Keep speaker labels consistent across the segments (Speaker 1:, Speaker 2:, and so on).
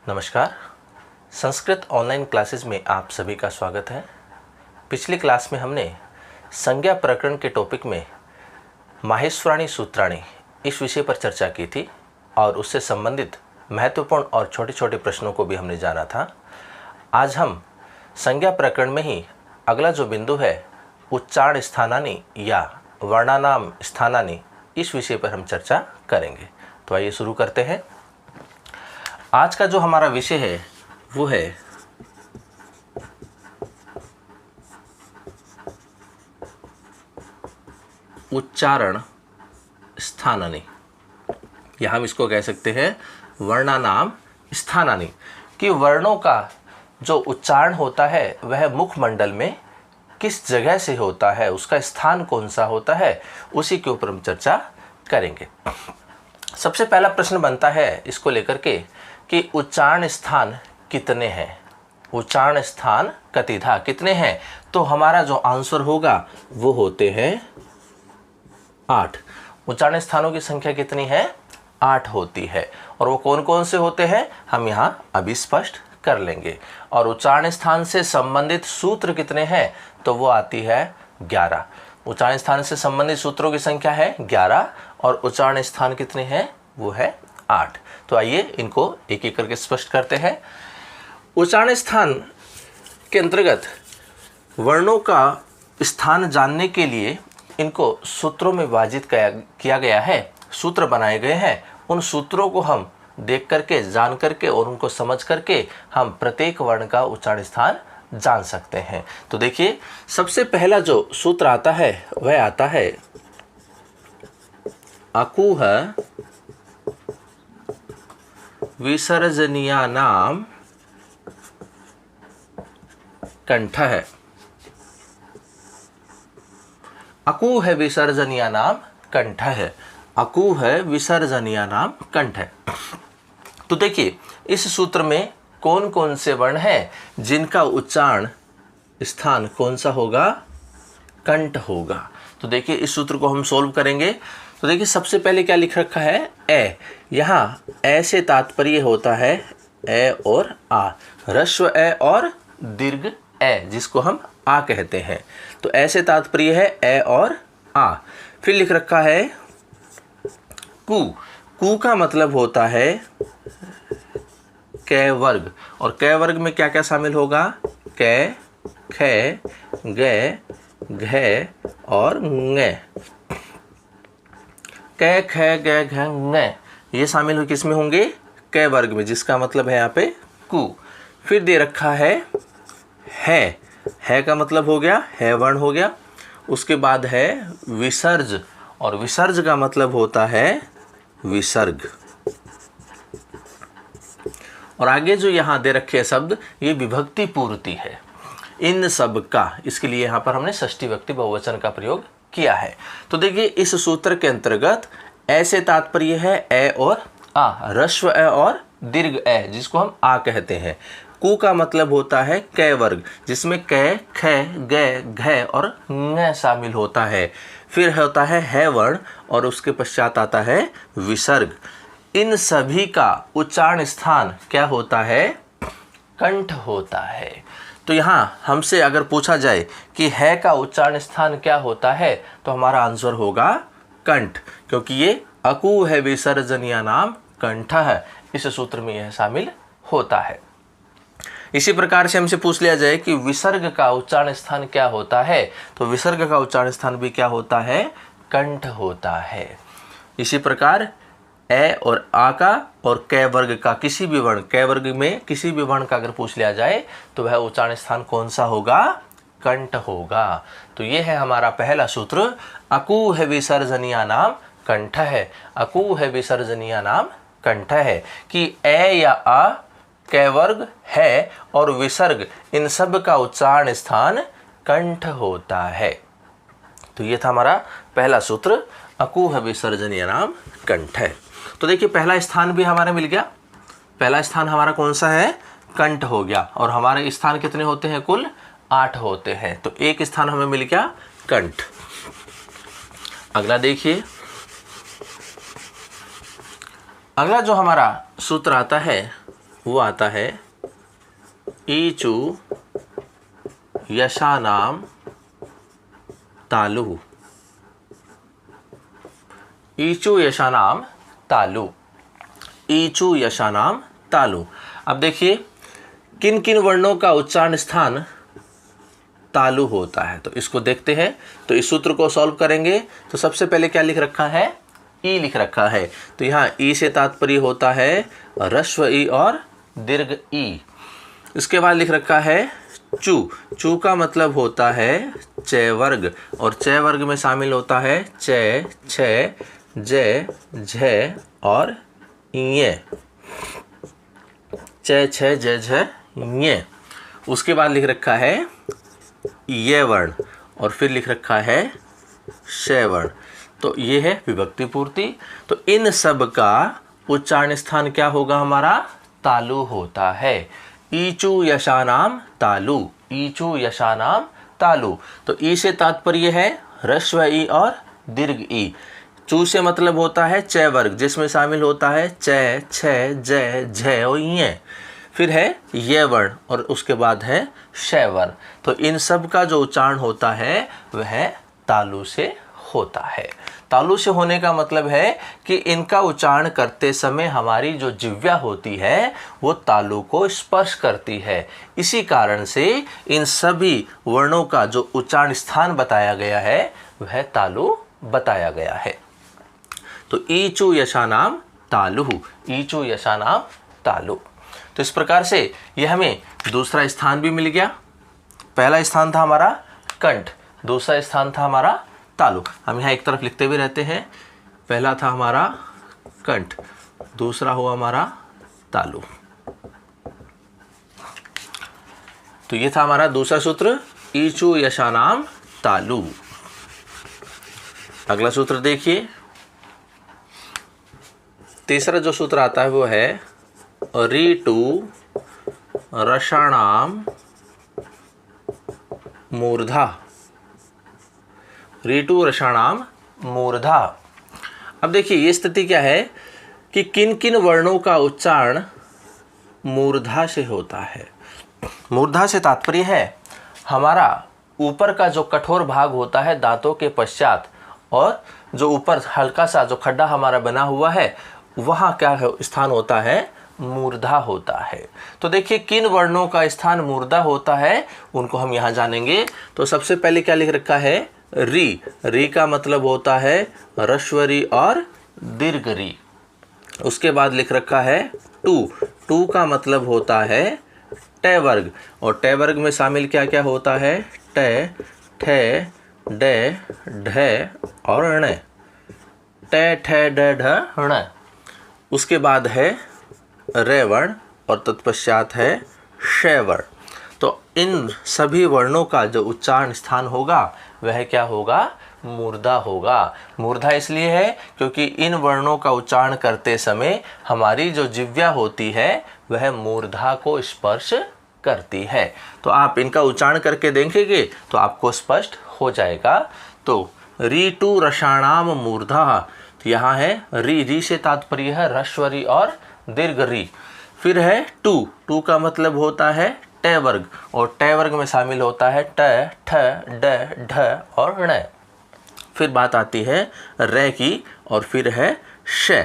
Speaker 1: नमस्कार। Sanskrit online classes में आप सभी का स्वागत है। पिछली क्लास में हमने संज्ञा प्रकरण के टॉपिक में माहेश्वराणी सूत्राणी इस विषय पर चर्चा की थी और उससे संबंधित महत्वपूर्ण और छोटे छोटे प्रश्नों को भी हमने जाना था। आज हम संज्ञा प्रकरण में ही अगला जो बिंदु है उच्चारण स्थानानि या वर्णानाम स्थानानि, इस विषय पर हम चर्चा करेंगे। तो आइए शुरू करते हैं। आज का जो हमारा विषय है वो है उच्चारण स्थानानि, या हम इसको कह सकते हैं वर्णानाम स्थानानि, कि वर्णों का जो उच्चारण होता है वह मुखमंडल में किस जगह से होता है, उसका स्थान कौन सा होता है, उसी के ऊपर हम चर्चा करेंगे। सबसे पहला प्रश्न बनता है इसको लेकर के कि उच्चारण स्थान कितने हैं, उच्चारण स्थान कतिधा कितने हैं। तो हमारा जो आंसर होगा वो होते हैं 8। उच्चारण स्थानों की संख्या कितनी है? 8 होती है। और वो कौन कौन से होते हैं हम यहाँ अभी स्पष्ट कर लेंगे। और उच्चारण स्थान से संबंधित सूत्र कितने हैं? तो वो आती है 11। उच्चारण स्थान से संबंधित सूत्रों की संख्या है 11 और उच्चारण स्थान कितने हैं? वो है 8। तो आइए इनको एक एक करके स्पष्ट करते हैं। उच्चारण स्थान के अंतर्गत वर्णों का स्थान जानने के लिए इनको सूत्रों में विभाजित किया गया है, सूत्र बनाए गए हैं। उन सूत्रों को हम देख करके, जान करके और उनको समझ करके हम प्रत्येक वर्ण का उच्चारण स्थान जान सकते हैं। तो देखिए, सबसे पहला जो सूत्र आता है वह आता है अकुह विसर्जनीयानाम कंठः। अकुह विसर्जनीयानाम कंठः, अकुह विसर्जनीयानाम कंठः। तो देखिए, इस सूत्र में कौन कौन से वर्ण हैं जिनका उच्चारण स्थान कौन सा होगा? कंठ होगा। तो देखिए, इस सूत्र को हम सोल्व करेंगे। तो देखिए, सबसे पहले क्या लिख रखा है? ए। यहाँ ए से तात्पर्य होता है ए और आ, ह्रस्व ए और दीर्घ ए, जिसको हम आ कहते हैं। तो ए से तात्पर्य है ए और आ। फिर लिख रखा है कु। कु का मतलब होता है कै वर्ग, और कै वर्ग में क्या क्या शामिल होगा? कै, खे, गे, घे और ङे। कै, खे, गे, घे, ङे ये शामिल किस में होंगे? कै वर्ग में, जिसका मतलब है यहाँ पे कु। फिर दे रखा है का मतलब हो गया है वर्ण हो गया। उसके बाद है विसर्ज, और विसर्ज का मतलब होता है विसर्ग। और आगे जो यहाँ दे रखे शब्द ये विभक्ति पूर्ति है इन सब का, इसके लिए यहाँ पर हमने षष्ठी विभक्ति बहुवचन का प्रयोग किया है। तो देखिए, इस सूत्र के अंतर्गत ए से तात्पर्य है ए और आ, ह्रस्व ए और दीर्घ ए, जिसको हम आ कहते हैं। कु का मतलब होता है कै वर्ग, जिसमें कै, खे, गे, घे और ङ शामिल होता है। फिर होता है वर्ण और उसके पश्चात आता है विसर्ग। इन सभी का उच्चारण स्थान क्या होता है? कंठ होता है। तो यहाँ हमसे अगर पूछा जाए कि है का उच्चारण स्थान क्या होता है, तो हमारा आंसर होगा कंठ, क्योंकि ये अकु है विसर्जनीयानाम कंठः, इस सूत्र में यह शामिल होता है। इसी प्रकार से हमसे पूछ लिया जाए कि विसर्ग का उच्चारण स्थान क्या होता है, तो विसर्ग का उच्चारण स्थान भी क्या होता है? कंठ होता है। इसी प्रकार ए और आ का और कै वर्ग का किसी भी वर्ण, कै वर्ग में किसी भी वर्ण का अगर पूछ लिया जाए तो वह उच्चारण स्थान कौन सा होगा? कंठ होगा। तो ये है हमारा पहला सूत्र, अकु है विसर्जनीयानाम कंठः। अकु है विसर्जनीयानाम कंठः, कि ए या आ, कै वर्ग है और विसर्ग, इन सब का उच्चारण स्थान कंठ होता है। तो ये था हमारा पहला सूत्र, अकु है विसर्जनीयानाम कंठः। तो देखिए, पहला स्थान भी हमारा मिल गया। पहला स्थान हमारा कौन सा है? कंठ हो गया। और हमारे स्थान कितने होते हैं? कुल 8 होते हैं। तो एक स्थान हमें मिल गया कंठ। अगला देखिए, अगला जो हमारा सूत्र आता है वो आता है ईचु यशानाम तालु। ईचु यशानाम तालु, ईचु यशानाम तालु। अब देखिए किन किन वर्णों का उच्चारण स्थान तालु होता है, तो इसको देखते हैं। तो इस सूत्र को सॉल्व करेंगे तो सबसे पहले क्या लिख रखा है, ई लिख रखा है। तो यहाँ ई से तात्पर्य होता है ह्रस्व ई और दीर्घ ई। इसके बाद लिख रखा है चू, चू का मतलब होता है च वर्ग, और च वर्ग में शामिल होता है च, छ, ज, झ और य, च, छ, ज, झ, य। उसके बाद लिख रखा है ये वर्ण, और फिर लिख रखा है श वर्ण। तो ये है विभक्ति पूर्ति। तो इन सब का उच्चारण स्थान क्या होगा हमारा, तालु होता है। ईचु यशानाम तालु, ईचु यशानाम तालु। तो ई से तात्पर्य है ह्रस्व ई और दीर्घ ई। चू से मतलब होता है च वर्ग, जिसमें शामिल होता है च, छ, ज, झ और य। फिर है ये वर्ण और उसके बाद है श वर्ण। तो इन सब का जो उच्चारण होता है वह तालु से होता है। तालु से होने का मतलब है कि इनका उच्चारण करते समय हमारी जो जिह्वा होती है वो तालु को स्पर्श करती है। इसी कारण से इन सभी वर्णों का जो उच्चारण स्थान बताया गया है वह तालु बताया गया है। तो ईचु यशानाम तालु, ईचु यशानाम तालु। तो इस प्रकार से यह हमें दूसरा स्थान भी मिल गया। पहला स्थान था हमारा कंठ, दूसरा स्थान था हमारा तालु। हम यहाँ एक तरफ लिखते भी रहते हैं। पहला था हमारा कंठ, दूसरा हुआ हमारा तालु। तो ये था हमारा दूसरा सूत्र, ईचु यशानाम तालु। अगला सूत्र देखिए, तीसरा जो सूत्र आता है वो है ऋतु रसाणाम मूर्धा, ऋतु रसाणाम मूर्धा। अब देखिए ये स्थिति क्या है कि किन किन वर्णों का उच्चारण मूर्धा से होता है। मूर्धा से तात्पर्य है हमारा ऊपर का जो कठोर भाग होता है दांतों के पश्चात, और जो ऊपर हल्का सा जो खड्डा हमारा बना हुआ है वहाँ क्या है, स्थान होता है मूर्धा होता है। तो देखिए किन वर्णों का स्थान मूर्धा होता है उनको हम यहाँ जानेंगे। तो सबसे पहले क्या लिख रखा है, री, री का मतलब होता है ह्रस्व री और दीर्घ री। उसके बाद लिख रखा है टू, टू का मतलब होता है ट वर्ग, और ट वर्ग में शामिल क्या क्या होता है, ट, ठ, ड, ढ और ण, ट, ठ, ड, ढ, ण। उसके बाद है रे वर्ण और तत्पश्चात है श वर्ण। तो इन सभी वर्णों का जो उच्चारण स्थान होगा वह क्या होगा, मूर्धा होगा। मूर्धा इसलिए है क्योंकि इन वर्णों का उच्चारण करते समय हमारी जो जिह्वा होती है वह मूर्धा को स्पर्श करती है। तो आप इनका उच्चारण करके देखेंगे तो आपको स्पष्ट हो जाएगा। तो ऋतु रसाणाम मूर्धा, तो यहाँ है री, री से तात्पर्य है ह्रस्व री और दीर्घ री। फिर है टू, टू का मतलब होता है ट वर्ग, और ट वर्ग में शामिल होता है ट, ठ, ड, ढ और ण। फिर बात आती है रे की, और फिर है श,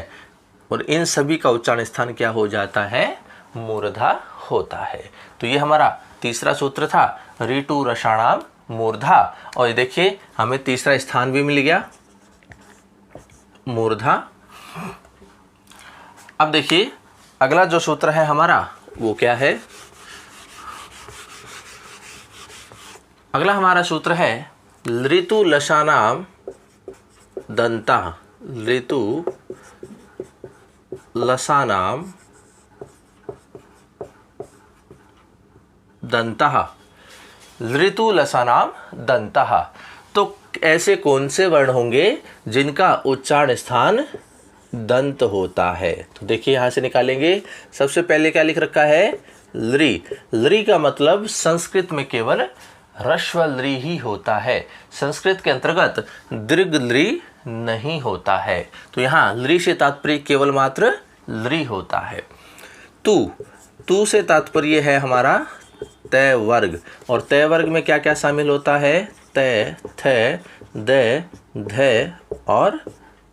Speaker 1: और इन सभी का उच्चारण स्थान क्या हो जाता है, मूर्धा होता है। तो ये हमारा तीसरा सूत्र था, ऋतु रसाणाम मूर्धा। और ये देखिए हमें तीसरा स्थान भी मिल गया, मूर्धा। अब देखिए अगला जो सूत्र है हमारा वो क्या है, अगला हमारा सूत्र है ऋतु लसानाम दंता, ऋतु लसानाम दंतः, ऋतु लसानाम दंतः। तो ऐसे कौन से वर्ण होंगे जिनका उच्चारण स्थान दंत होता है। तो देखिए यहाँ से निकालेंगे। सबसे पहले क्या लिख रखा है, लृ, लृ का मतलब संस्कृत में केवल ह्रस्व लृ ही होता है, संस्कृत के अंतर्गत दीर्घ लृ नहीं होता है। तो यहाँ लृ से तात्पर्य केवल मात्र लृ होता है। तू, तू से तात्पर्य है हमारा तय वर्ग, और तय वर्ग में क्या क्या शामिल होता है? तय, थ, द, ध और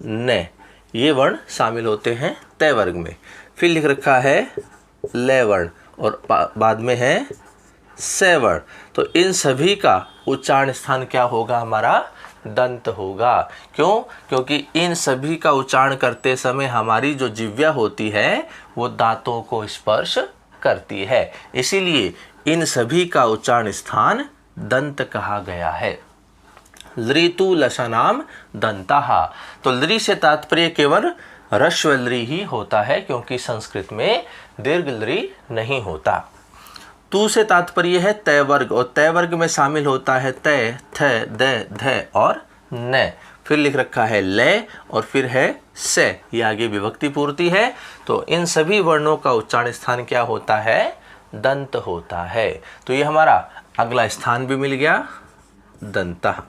Speaker 1: न, ये वर्ण शामिल होते हैं तय वर्ग में। फिर लिख रखा है लय वर्ण और बाद में है स वर्ण। तो इन सभी का उच्चारण स्थान क्या होगा? हमारा दंत होगा। क्यों? क्योंकि इन सभी का उच्चारण करते समय हमारी जो जिह्वा होती है वो दांतों को स्पर्श करती है, इसीलिए इन सभी का उच्चारण स्थान दंत कहा गया है। लृतु लशनाम दंताः। तो लृ से तात्पर्य केवल ह्रस्व लृ ही होता है, क्योंकि संस्कृत में दीर्घ लृ नहीं होता। तू से तात्पर्य है तय वर्ग, और तय वर्ग में शामिल होता है तय, थ, द, ध और न। फिर लिख रखा है लय और फिर है स, ये आगे विभक्ति पूर्ति है। तो इन सभी वर्णों का उच्चारण स्थान क्या होता है? दंत होता है। तो ये हमारा अगला स्थान भी मिल गया, दंतः।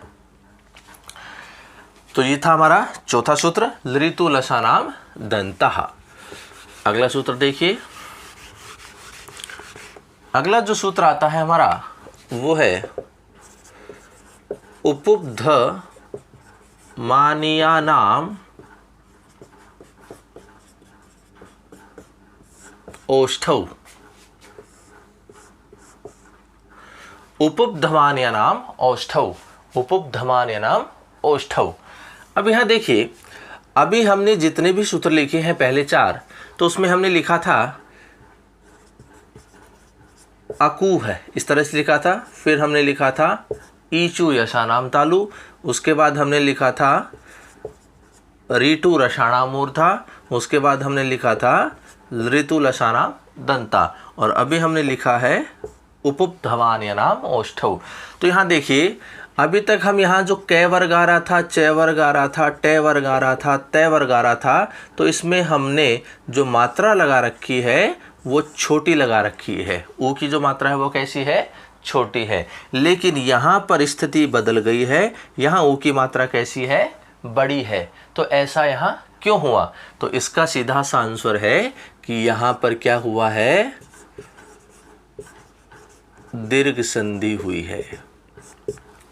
Speaker 1: तो ये था हमारा चौथा सूत्र, लृतु लसानाम दंतः। अगला सूत्र देखिए। अगला जो सूत्र आता है हमारा वो है उपुब्ध मानीयानाम ओष्ठौ। उपुब्धमान्यानाम औष्ठौ, उपुब्धमान्यानाम औष्ठौ। अब यहाँ देखिए, अभी हमने जितने भी सूत्र लिखे हैं पहले 4, तो उसमें हमने लिखा था अकू है, इस तरह से लिखा था। फिर हमने लिखा था ईचू यशानाम तालु, उसके बाद हमने लिखा था रीटू रसाणाम मूर्धा, उसके बाद हमने लिखा था लृतु लसानाम दंता, और अभी हमने लिखा है उपुब्धमान्यानाम औष्ठौ। तो यहाँ देखिए, अभी तक हम यहाँ जो कै वर्ग आ रहा था, च वर्ग आ रहा था, ट वर्ग आ रहा था, तय वर्ग आ रहा था, तो इसमें हमने जो मात्रा लगा रखी है वो छोटी लगा रखी है। ऊ की जो मात्रा है वो कैसी है? छोटी है। लेकिन यहाँ पर स्थिति बदल गई है, यहाँ ऊ की मात्रा कैसी है? बड़ी है। तो ऐसा यहाँ क्यों हुआ? तो इसका सीधा सा आंसर है कि यहाँ पर क्या हुआ है? दीर्घ संधि हुई है,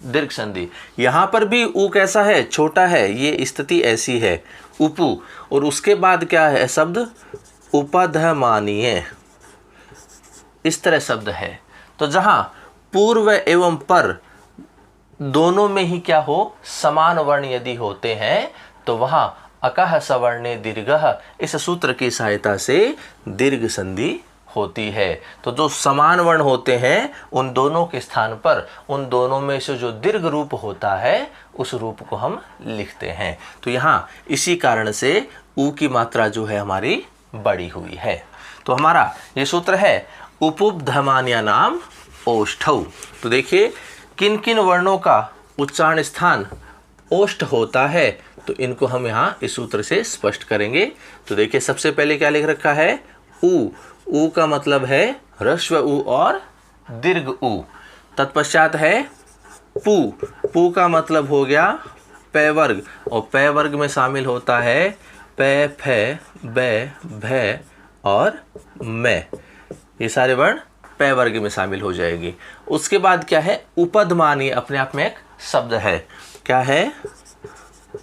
Speaker 1: दीर्घ संधि। यहाँ पर भी ऊ कैसा है? छोटा है, ये स्थिति ऐसी है उपु, और उसके बाद क्या है शब्द? उपधमानीय, इस तरह शब्द है। तो जहाँ पूर्व एवं पर दोनों में ही क्या हो? समान वर्ण यदि होते हैं तो वहाँ अकः सवर्णे दीर्घः, इस सूत्र की सहायता से दीर्घ संधि होती है। तो जो समान वर्ण होते हैं उन दोनों के स्थान पर उन दोनों में से जो दीर्घ रूप होता है उस रूप को हम लिखते हैं। तो यहाँ इसी कारण से ऊ की मात्रा जो है हमारी बड़ी हुई है। तो हमारा ये सूत्र है उपुब्धमान्यानाम औष्ठौ। तो देखिए किन किन वर्णों का उच्चारण स्थान ओष्ठ होता है, तो इनको हम यहाँ इस सूत्र से स्पष्ट करेंगे। तो देखिए सबसे पहले क्या लिख रखा है? ऊ। ऊ का मतलब है ह्रस्व ऊ और दीर्घ ऊ। तत्पश्चात है पू। पू का मतलब हो गया पै वर्ग, और पै वर्ग में शामिल होता है पै, फै, बै, भै और मै, ये सारे वर्ण पै वर्ग में शामिल हो जाएगी। उसके बाद क्या है? उपधमानीय, अपने आप में एक शब्द है। क्या है?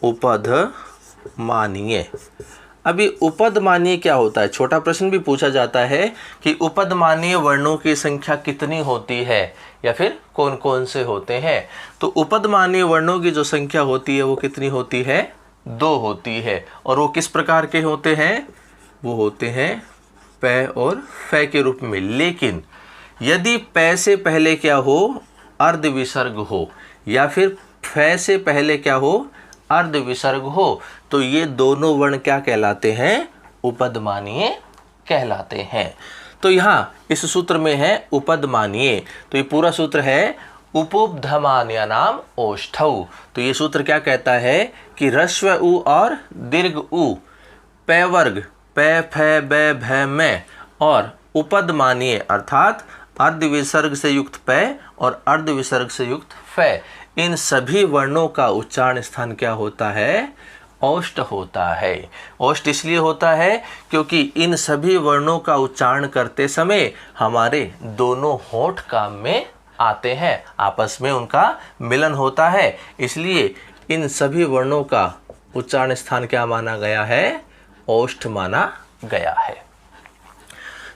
Speaker 1: उपधमानीय। अभी उपधमानीय क्या होता है? छोटा प्रश्न भी पूछा जाता है कि उपधमानीय वर्णों की संख्या कितनी होती है या फिर कौन कौन से होते हैं। तो उपधमानीय वर्णों की जो संख्या होती है वो कितनी होती है? 2 होती है। और वो किस प्रकार के होते हैं? वो होते हैं पै और फै के रूप में। लेकिन यदि पै से पहले क्या हो? अर्ध विसर्ग हो, या फिर फै से पहले क्या हो? अर्ध विसर्ग हो, तो ये दोनों वर्ण क्या कहलाते हैं? उपधमानीय कहलाते हैं। तो यहाँ इस सूत्र में है उपधमानीय। तो ये पूरा सूत्र है उपुब्धमान्यानाम औष्ठौ। तो ये सूत्र क्या कहता है कि ह्रस्व उ और दीर्घ उ, पै वर्ग पै, फै, बै, भै, मै, और उपधमानीय अर्थात अर्ध विसर्ग से युक्त पै और अर्ध विसर्ग से युक्त फै, इन सभी वर्णों का उच्चारण स्थान क्या होता है? ओष्ठ होता है। ओष्ठ इसलिए होता है क्योंकि इन सभी वर्णों का उच्चारण करते समय हमारे दोनों होंठ काम में आते हैं, आपस में उनका मिलन होता है, इसलिए इन सभी वर्णों का उच्चारण स्थान क्या माना गया है? ओष्ठ माना गया है।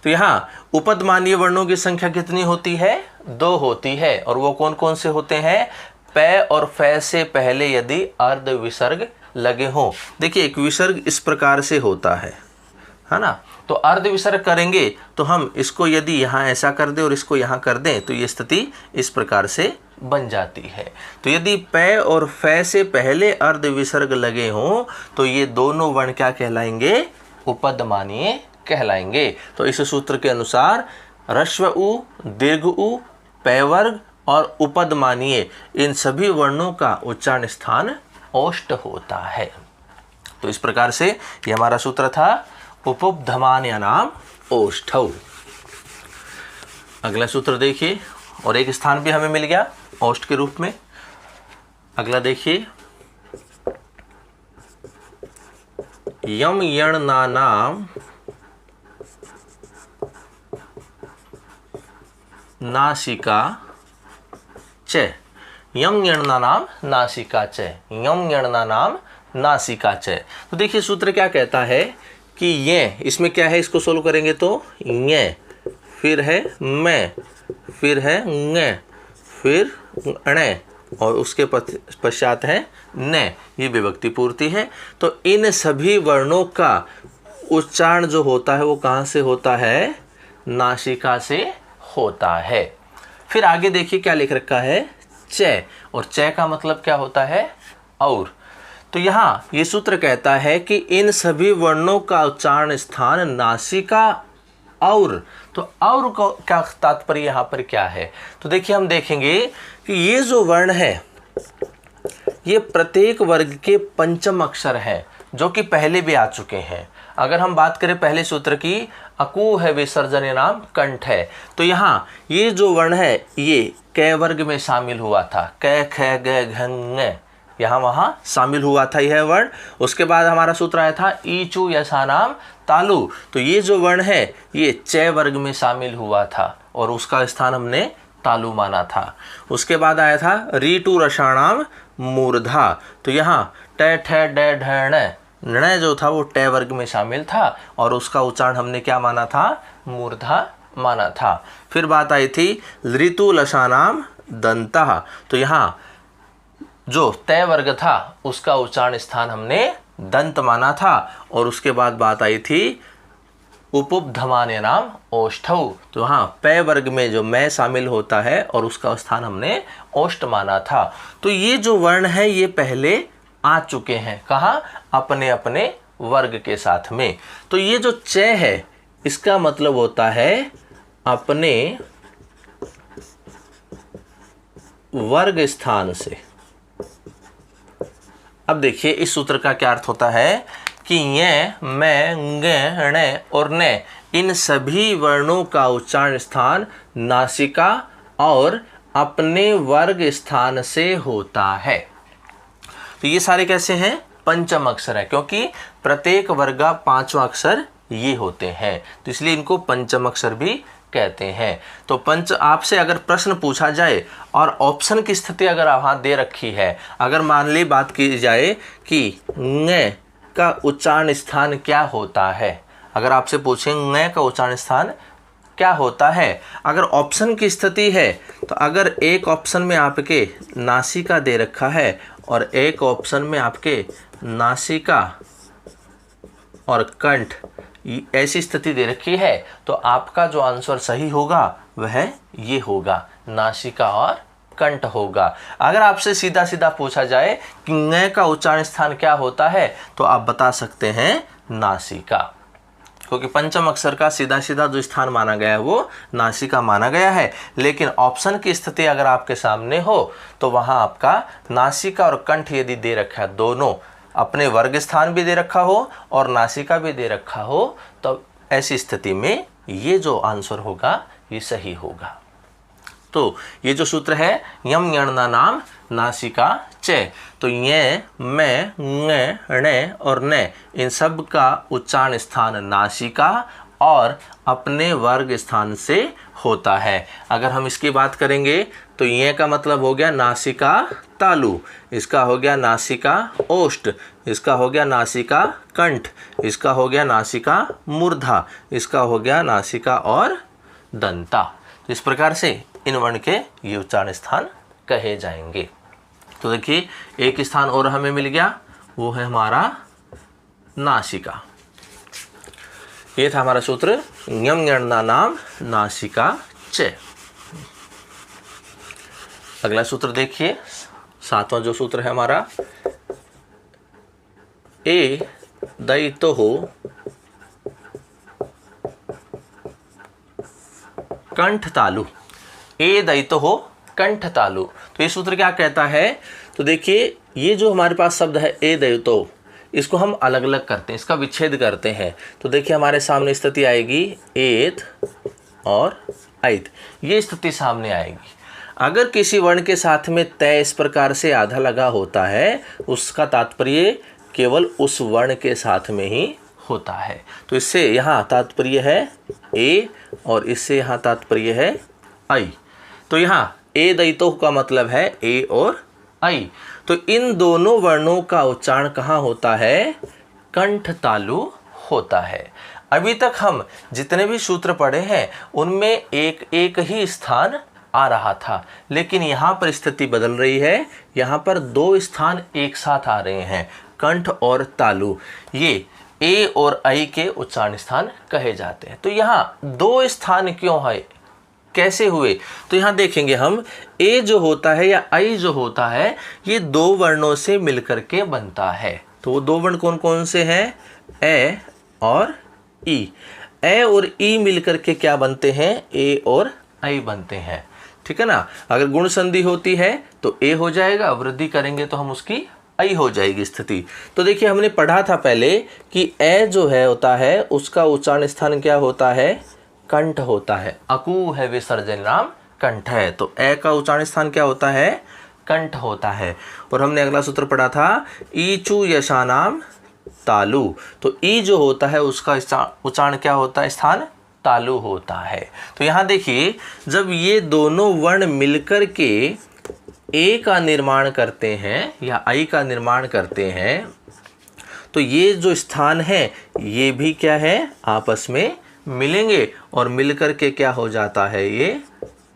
Speaker 1: तो यहाँ उपदमानीय वर्णों की संख्या कितनी होती है? 2 होती है। और वो कौन कौन से होते हैं? प और फ से पहले यदि अर्ध विसर्ग लगे हों। देखिए एक विसर्ग इस प्रकार से होता है ना, तो अर्ध विसर्ग करेंगे तो हम इसको यदि यहाँ ऐसा कर दें और इसको यहाँ कर दें तो ये स्थिति इस प्रकार से बन जाती है। तो यदि प और फ से पहले अर्ध विसर्ग लगे हों तो ये दोनों वर्ण क्या कहलाएंगे? उपदमानीय कहलाएंगे। तो इस सूत्र के अनुसार ह्रस्व उ, दीर्घ उ, पैवर्ग और उपदमानीय इन सभी वर्णों का उच्चारण स्थान ओष्ठ होता है। तो इस प्रकार से ये हमारा सूत्र था, उपधमान्यानाम ओष्ठौ। अगला सूत्र देखिए, और एक स्थान भी हमें मिल गया ओष्ठ के रूप में। अगला देखिए, यम यणनानाम नासिका च। यम यणनानाम नासिका च, यम यणनानाम नासिका च। तो देखिए सूत्र क्या कहता है कि ये, इसमें क्या है, इसको सोल्व करेंगे तो ये, फिर है मैं, फिर है न, फिर अण और उसके पश्चात है न, ये विभक्ति पूर्ति है। तो इन सभी वर्णों का उच्चारण जो होता है वो कहाँ से होता है? नासिका से होता है। फिर आगे देखिए क्या लिख रखा है? च, और च का मतलब क्या होता है? और। तो यहाँ ये सूत्र कहता है कि इन सभी वर्णों का उच्चारण स्थान नासिका और। तो और का तात्पर्य यहाँ पर क्या है? तो देखिए हम देखेंगे कि ये जो वर्ण है ये प्रत्येक वर्ग के पंचम अक्षर हैं जो कि पहले भी आ चुके हैं। अगर हम बात करें पहले सूत्र की, अकु है विसर्जन नाम कंठ है, तो यहाँ ये जो वर्ण है ये क वर्ग में शामिल हुआ था, क ख ग घ ङ, यहाँ वहाँ शामिल हुआ था यह वर्ण। उसके बाद हमारा सूत्र आया था ईचु यसा नाम तालु, तो ये जो वर्ण है ये च वर्ग में शामिल हुआ था और उसका स्थान हमने तालु माना था। उसके बाद आया था रीटू रसाणाम मूर्धा, तो यहाँ ट ठ ड ढ ण, ण जो था वो ट वर्ग में शामिल था और उसका उच्चारण हमने क्या माना था? मूर्धा माना था। फिर बात आई थी ऋतु लसानाम दंता, तो यहाँ जो तय वर्ग था उसका उच्चारण स्थान हमने दंत माना था। और उसके बाद बात आई थी उपधमान्यानाम ओष्ठौ, तो हाँ प वर्ग में जो मैं शामिल होता है और उसका स्थान हमने ओष्ठ माना था। तो ये जो वर्ण है ये पहले आ चुके हैं, कहाँ? अपने अपने वर्ग के साथ में। तो ये जो च है इसका मतलब होता है अपने वर्ग स्थान से। अब देखिए इस सूत्र का क्या अर्थ होता है कि ये, मैं, ङ, ण और न इन सभी वर्णों का उच्चारण स्थान नासिका और अपने वर्ग स्थान से होता है। तो ये सारे कैसे हैं? पंचम अक्षर है, क्योंकि प्रत्येक वर्ग का 5वां अक्षर ये होते हैं, तो इसलिए इनको पंचम अक्षर भी कहते हैं। तो पंच, आपसे अगर प्रश्न पूछा जाए और ऑप्शन की स्थिति अगर वहाँ दे रखी है, अगर मान ली बात की जाए कि ङ का उच्चारण स्थान क्या होता है, अगर आपसे पूछें ङ का उच्चारण स्थान क्या होता है, अगर ऑप्शन की स्थिति है तो अगर एक ऑप्शन में आपके नासिका दे रखा है और एक ऑप्शन में आपके नासिका और कंठ ऐसी स्थिति दे रखी है, तो आपका जो आंसर सही होगा वह ये होगा, नासिका और कंठ होगा। अगर आपसे सीधा सीधा पूछा जाए कि ङ का उच्चारण स्थान क्या होता है तो आप बता सकते हैं नासिका, क्योंकि पंचम अक्षर का सीधा सीधा जो स्थान माना गया है वो नासिका माना गया है। लेकिन ऑप्शन की स्थिति अगर आपके सामने हो तो वहाँ आपका नासिका और कंठ यदि दे रखा है, दोनों अपने वर्ग स्थान भी दे रखा हो और नासिका भी दे रखा हो, तो ऐसी स्थिति में ये जो आंसर होगा ये सही होगा। तो ये जो सूत्र है यम यणना नाम नासिका च, तो ये मैं ng ण और न इन सब का उच्चारण स्थान नासिका और अपने वर्ग स्थान से होता है। अगर हम इसकी बात करेंगे तो ये का मतलब हो गया नासिका तालु, इसका हो गया नासिका ओष्ठ, इसका हो गया नासिका कंठ, इसका हो गया नासिका मूर्धा, इसका हो गया नासिका और दंता। तो इस प्रकार से इन वर्ण के ये उच्चारण स्थान कहे जाएंगे। तो देखिए एक स्थान और हमें मिल गया, वो है हमारा नासिका। ये था हमारा सूत्र यम यणना नाम नासिका च। अगला सूत्र देखिए, सातवां जो सूत्र है हमारा, ए दयितो हो कंठ तालु। ए दयितो हो कंठ तालु, तो ये सूत्र क्या कहता है? तो देखिए ये जो हमारे पास शब्द है ए दयितो, इसको हम अलग अलग करते हैं, इसका विच्छेद करते हैं। तो देखिए हमारे सामने स्थिति आएगी एत और ऐत, ये स्थिति सामने आएगी। अगर किसी वर्ण के साथ में तय इस प्रकार से आधा लगा होता है, उसका तात्पर्य केवल उस वर्ण के साथ में ही होता है। तो इससे यहाँ तात्पर्य है ए और इससे यहाँ तात्पर्य है ऐ। तो यहाँ ए दयितो का मतलब है ए और ऐ। तो इन दोनों वर्णों का उच्चारण कहाँ होता है? कंठ तालु होता है। अभी तक हम जितने भी सूत्र पढ़े हैं उनमें एक एक ही स्थान आ रहा था, लेकिन यहाँ पर स्थिति बदल रही है। यहाँ पर दो स्थान एक साथ आ रहे हैं, कंठ और तालु। ये ए और ऐ के उच्चारण स्थान कहे जाते हैं। तो यहाँ दो स्थान क्यों है, कैसे हुए? तो यहाँ देखेंगे हम, ए जो होता है या ऐ जो होता है, ये दो वर्णों से मिलकर के बनता है। तो वो दो वर्ण कौन कौन से हैं? ए और ई। ए और ई मिलकर के क्या बनते हैं? ए और ऐ बनते हैं। ठीक है ना। अगर गुण संधि होती है तो ए हो जाएगा, वृद्धि करेंगे तो हम उसकी ऐ हो जाएगी स्थिति। तो देखिए हमने पढ़ा था पहले कि ए जो है होता है उसका उच्चारण स्थान क्या होता है? कंठ होता है। अकू है विसर्जन नाम कंठ है, तो ए का उच्चारण स्थान क्या होता है? कंठ होता है। और हमने अगला सूत्र पढ़ा था ईचु यशानाम तालु, तो ई जो होता है उसका उच्चारण क्या होता है? स्थान तालु होता है। तो यहाँ देखिए जब ये दोनों वर्ण मिलकर के ए का निर्माण करते हैं या ऐ का निर्माण करते हैं, तो ये जो स्थान है ये भी क्या है? आपस में मिलेंगे और मिलकर के क्या हो जाता है? ये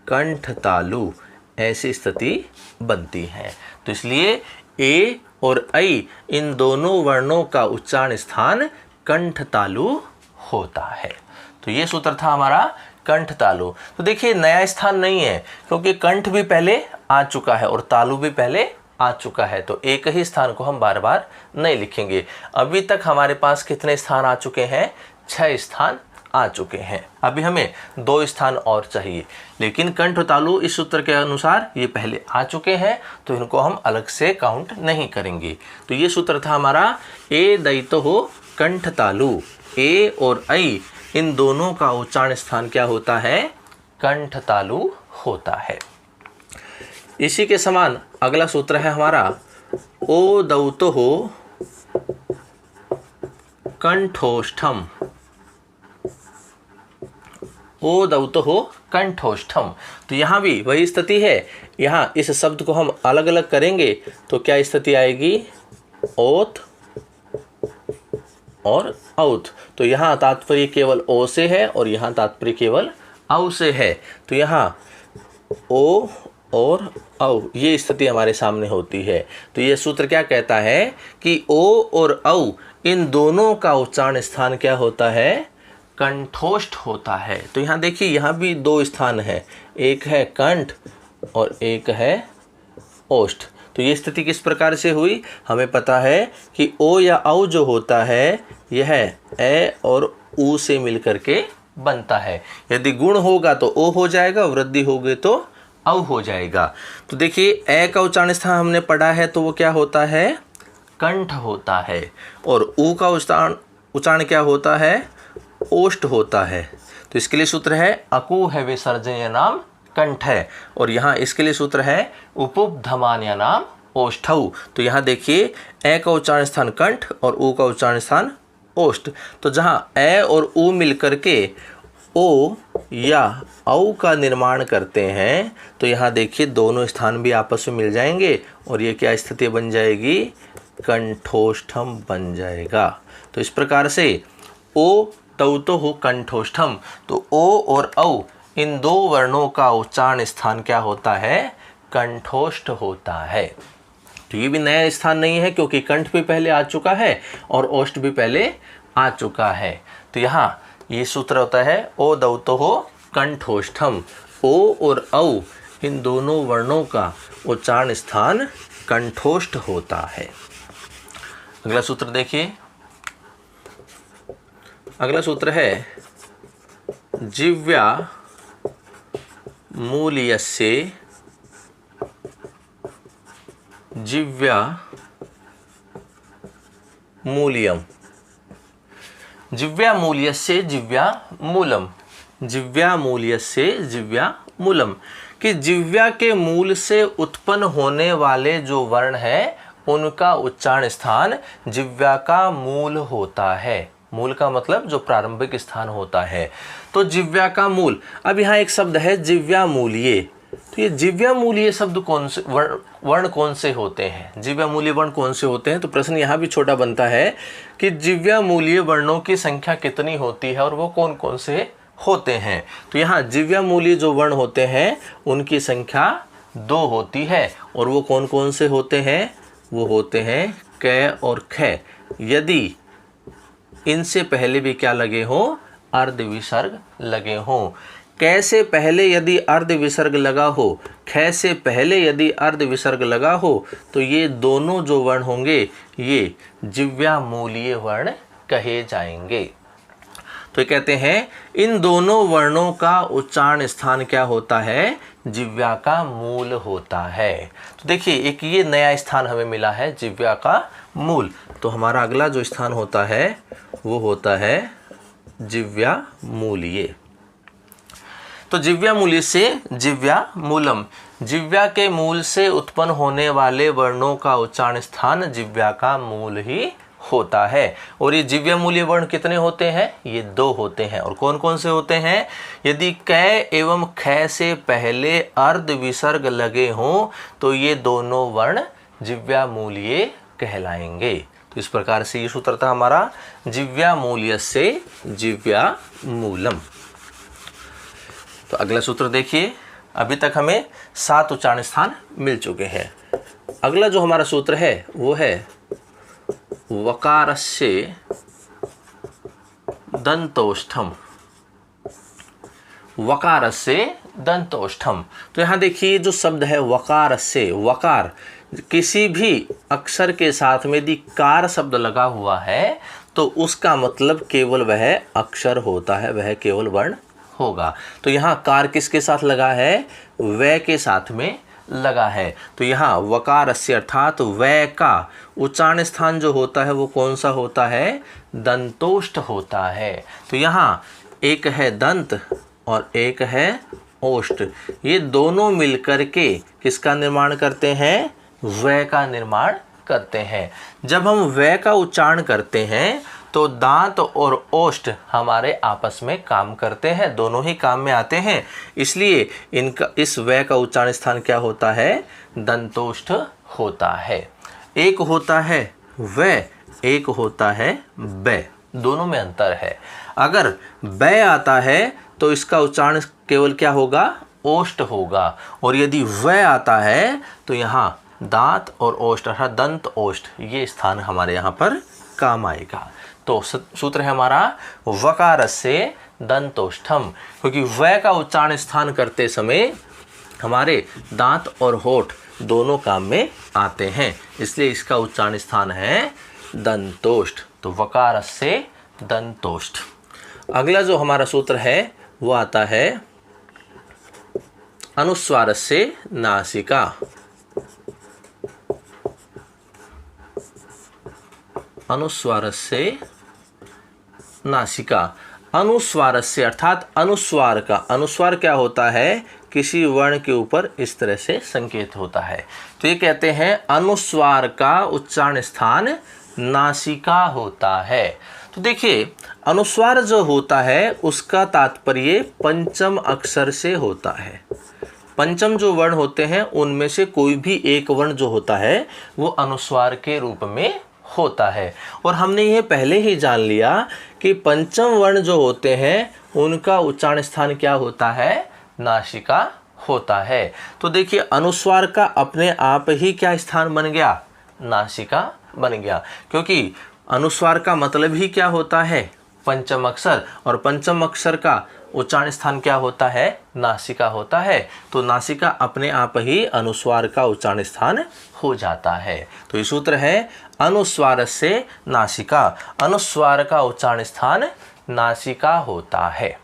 Speaker 1: कंठ तालु, ऐसी स्थिति बनती है। तो इसलिए ए और ऐ इन दोनों वर्णों का उच्चारण स्थान कंठ तालु होता है। तो ये सूत्र था हमारा कंठ तालु। तो देखिए नया स्थान नहीं है, क्योंकि कंठ भी पहले आ चुका है और तालु भी पहले आ चुका है, तो एक ही स्थान को हम बार बार नहीं लिखेंगे। अभी तक हमारे पास कितने स्थान आ चुके हैं? 6 स्थान आ चुके हैं। अभी हमें 2 स्थान और चाहिए, लेकिन कंठ तालु इस सूत्र के अनुसार ये पहले आ चुके हैं, तो इनको हम अलग से काउंट नहीं करेंगे। तो ये सूत्र था हमारा ए दयितो हो कंठ तालु। ए और ऐ इन दोनों का उच्चारण स्थान क्या होता है? कंठ तालु होता है। इसी के समान अगला सूत्र है हमारा ओ दौतो हो कंठोष्ठम। ओ दौतो हो कंठोष्ठम, तो यहाँ भी वही स्थिति है। यहाँ इस शब्द को हम अलग अलग करेंगे तो क्या स्थिति आएगी? ओत और औत। तो यहाँ तात्पर्य केवल ओ से है और यहाँ तात्पर्य केवल औ से है। तो यहाँ ओ और औ ये स्थिति हमारे सामने होती है। तो ये सूत्र क्या कहता है कि ओ और औ इन दोनों का उच्चारण स्थान क्या होता है? कंठोष्ठ होता है। तो यहाँ देखिए यहाँ भी 2 स्थान है, एक है कंठ और एक है ओष्ठ। तो ये स्थिति किस प्रकार से हुई? हमें पता है कि ओ या औ जो होता है यह ए और ऊ से मिलकर के बनता है। यदि गुण होगा तो ओ हो जाएगा, वृद्धि होगी तो औ हो जाएगा। तो देखिए ए का उच्चारण स्थान हमने पढ़ा है तो वो क्या होता है? कंठ होता है। और ऊ का उच्चारण क्या होता है? ओष्ठ होता है। तो इसके लिए सूत्र है अकू है विसर्जन नाम कंठ है। और यहाँ इसके लिए सूत्र है उपधमान्यानाम ओष्ठौ। तो यहाँ देखिए ए का उच्चारण स्थान कंठ और ऊ का उच्चारण स्थान ओष्ठ। तो जहाँ ए और ऊ मिलकर के ओ या औ का निर्माण करते हैं तो यहाँ देखिए दोनों स्थान भी आपस में मिल जाएंगे और ये क्या स्थिति बन जाएगी, कंठोष्ठम बन जाएगा। तो इस प्रकार से ओ तौ तो हो कंठोष्ठम। तो ओ और औ इन दो वर्णों का उच्चारण स्थान क्या होता है, कंठोष्ठ होता है। तो ये भी नया स्थान नहीं है क्योंकि कंठ भी पहले आ चुका है और ओष्ठ भी पहले आ चुका है। तो यहाँ ये सूत्र होता है ओ दौतो हो कंठोष्ठम। ओ और औ इन दोनों वर्णों का उच्चारण स्थान कंठोष्ठ होता है। अगला सूत्र देखिए, अगला सूत्र है जिव्या मूल्यस्य, जिव्या मूल्यम, जिव्या मूल्यस्य जिव्या मूलम, जिव्या मूल्यस्य जिव्या मूलम, कि जिव्या के मूल से उत्पन्न होने वाले जो वर्ण है उनका उच्चारण स्थान जिव्या का मूल होता है। मूल का मतलब जो प्रारंभिक स्थान होता है। तो जिव्या का मूल, अब यहाँ एक शब्द है जिव्या मूल्ये। तो ये जिव्या मूल्य शब्द कौन से वर्ण कौन से होते हैं, जिव्या मूल्य वर्ण कौन से होते हैं। तो प्रश्न यहाँ भी छोटा बनता है कि जिव्या मूल्य वर्णों की संख्या कितनी होती है और वो कौन कौन से होते हैं। तो यहाँ जिव्या मूल्य जो वर्ण होते हैं उनकी संख्या 2 होती है और वो कौन कौन से होते हैं, वो होते हैं क और ख। यदि इनसे पहले भी क्या लगे हों, अर्ध विसर्ग लगे हों। कै से पहले यदि अर्ध विसर्ग लगा हो, ख से पहले यदि अर्ध विसर्ग लगा हो तो ये दोनों जो वर्ण होंगे ये जिव्या मूल्य वर्ण कहे जाएंगे। तो ये कहते हैं इन दोनों वर्णों का उच्चारण स्थान क्या होता है, जिव्या का मूल होता है। तो देखिए एक ये नया स्थान हमें मिला है जिव्या का मूल। तो हमारा अगला जो स्थान होता है वो होता है जिव्या मूल्य। तो जिव्या मूल्य से जिव्या मूलम, जिव्या के मूल से उत्पन्न होने वाले वर्णों का उच्चारण स्थान जिव्या का मूल ही होता है। और ये जिव्या मूल्य वर्ण कितने होते हैं, ये 2 होते हैं। और कौन कौन से होते हैं, यदि कै एवं ख से पहले अर्ध विसर्ग लगे हों तो ये दोनों वर्ण जिव्या मूल्य कहलाएंगे। तो इस प्रकार से ये सूत्र था हमारा जिव्या मूल्य से जिव्या मूलम। तो अगला सूत्र देखिए, अभी तक हमें 7 उच्चारण स्थान मिल चुके हैं। अगला जो हमारा सूत्र है वो है वकारस्य दंतोष्ठम, वकारस्य दंतोष्ठम। तो यहाँ देखिए जो शब्द है वकारस्य, वकार किसी भी अक्षर के साथ में यदि कार शब्द लगा हुआ है तो उसका मतलब केवल वह अक्षर होता है, वह केवल वर्ण होगा। तो यहाँ कार किसके साथ लगा है, वै के साथ में लगा है। तो यहाँ वकारस्य अर्थात वै का उच्चारण स्थान जो होता है वो कौन सा होता है, दंतोष्ठ होता है। तो यहाँ एक है दंत और एक है ओष्ठ, ये दोनों मिलकर के किसका निर्माण करते हैं, वै का निर्माण करते हैं। जब हम वै का उच्चारण करते हैं तो दांत और ओष्ठ हमारे आपस में काम करते हैं, दोनों ही काम में आते हैं। इसलिए इनका इस वै का उच्चारण स्थान क्या होता है, दंतोष्ठ होता है। एक होता है वै, एक होता है बै, दोनों में अंतर है। अगर बै आता है तो इसका उच्चारण केवल क्या होगा, ओष्ठ होगा। और यदि वै आता है तो यहाँ दांत और ओष्ठ अर्थात दंत ओष्ठ ये स्थान हमारे यहाँ पर काम आएगा। तो सूत्र है हमारा वकारस्य दंतोष्ठम, क्योंकि वै का उच्चारण स्थान करते समय हमारे दांत और होठ दोनों काम में आते हैं, इसलिए इसका उच्चारण स्थान है दंतोष्ठ। तो वकारस्य दंतोष्ठ। अगला जो हमारा सूत्र है वो आता है अनुस्वारस्य नासिका, अनुस्वारस्य नासिका। अनुस्वारस्य अर्थात अनुस्वार का, अनुस्वार क्या होता है, किसी वर्ण के ऊपर इस तरह से संकेत होता है। तो ये कहते हैं अनुस्वार का उच्चारण स्थान नासिका होता है। तो देखिए अनुस्वार जो होता है उसका तात्पर्य पंचम अक्षर से होता है। पंचम जो वर्ण होते हैं उनमें से कोई भी एक वर्ण जो होता है वो अनुस्वार के रूप में होता है। और हमने ये पहले ही जान लिया कि पंचम वर्ण जो होते हैं उनका उच्चारण स्थान क्या होता है, नासिका होता है। तो देखिए अनुस्वार का अपने आप ही क्या स्थान बन गया, नासिका बन गया, क्योंकि अनुस्वार का मतलब ही क्या होता है, पंचम अक्षर, और पंचम अक्षर का उच्चारण स्थान क्या होता है, नासिका होता है। तो नासिका अपने आप ही अनुस्वार का उच्चारण स्थान हो जाता है। तो ये सूत्र है अनुस्वार से नासिका, अनुस्वार का उच्चारण स्थान नासिका होता है।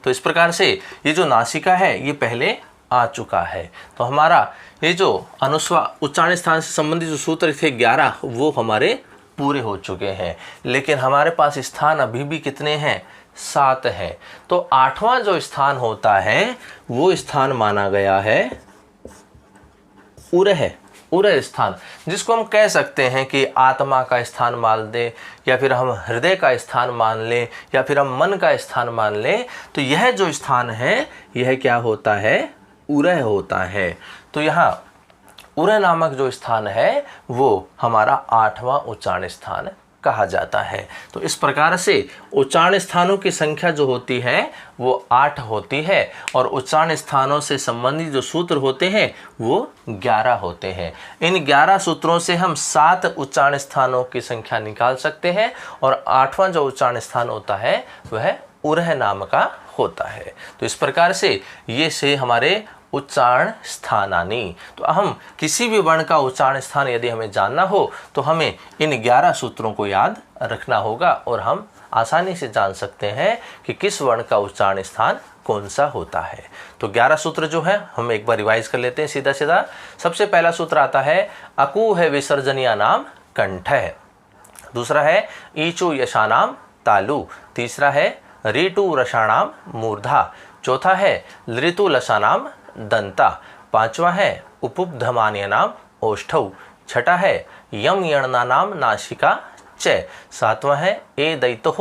Speaker 1: तो इस प्रकार से ये जो नासिका है ये पहले आ चुका है। तो हमारा ये जो अनुस्वार उच्चारण स्थान से संबंधित जो सूत्र थे 11 वो हमारे पूरे हो चुके हैं, लेकिन हमारे पास स्थान अभी भी कितने हैं, 7 है। तो 8वां जो स्थान होता है वो स्थान माना गया है उरह, उरह स्थान, जिसको हम कह सकते हैं कि आत्मा का स्थान मान दे, या फिर हम हृदय का स्थान मान लें, या फिर हम मन का स्थान मान लें। तो यह जो स्थान है यह क्या होता है, उरह होता है। तो यहाँ उरह नामक जो स्थान है वो हमारा 8वां उच्चारण स्थान कहा जाता है। तो इस प्रकार से उच्चारण स्थानों की संख्या जो होती है वो 8 होती है, और उच्चारण स्थानों से संबंधित जो सूत्र होते हैं वो 11 होते हैं। इन 11 सूत्रों से हम 7 उच्चारण स्थानों की संख्या निकाल सकते हैं, और 8वां जो उच्चारण स्थान होता है वह उरह नाम का होता है। तो इस प्रकार से ये से हमारे उच्चारण स्थानानि। तो हम किसी भी वर्ण का उच्चारण स्थान यदि हमें जानना हो तो हमें इन 11 सूत्रों को याद रखना होगा, और हम आसानी से जान सकते हैं कि किस वर्ण का उच्चारण स्थान कौन सा होता है। तो 11 सूत्र जो है हम एक बार रिवाइज कर लेते हैं सीधा सीधा। सबसे पहला सूत्र आता है अकु है विसर्जनीय नाम कंठ है। दूसरा है ईचु यशानाम तालु। तीसरा है ऋतु रसाणाम मूर्धा। चौथा है ऋतु लसानाम दंता। पांचवा है उपुब्धमान्य नाम ओष्ठौ। छठा है यम यणना नाम नासिका च। सातवां है ए दैतो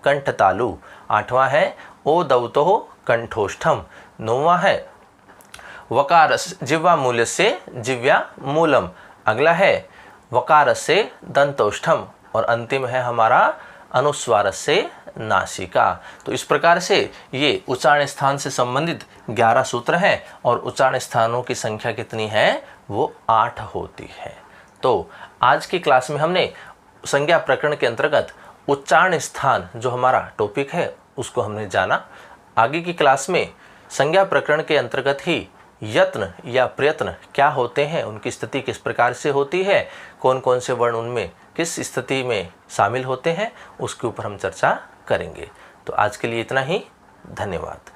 Speaker 1: कंठतालु। आठवां है ओ दौतो कंठोष्ठम। नौवां है वकार जिह्वा मूल्य से जिव्या मूलम। अगला है वकार से दंतोष्ठम, और अंतिम है हमारा अनुस्वार से नासिका। तो इस प्रकार से ये उच्चारण स्थान से संबंधित 11 सूत्र हैं, और उच्चारण स्थानों की संख्या कितनी है, वो 8 होती है। तो आज की क्लास में हमने संज्ञा प्रकरण के अंतर्गत उच्चारण स्थान जो हमारा टॉपिक है उसको हमने जाना। आगे की क्लास में संज्ञा प्रकरण के अंतर्गत ही यत्न या प्रयत्न क्या होते हैं, उनकी स्थिति किस प्रकार से होती है, कौन कौन से वर्ण उनमें किस स्थिति में शामिल होते हैं, उसके ऊपर हम चर्चा करेंगे। तो आज के लिए इतना ही। धन्यवाद।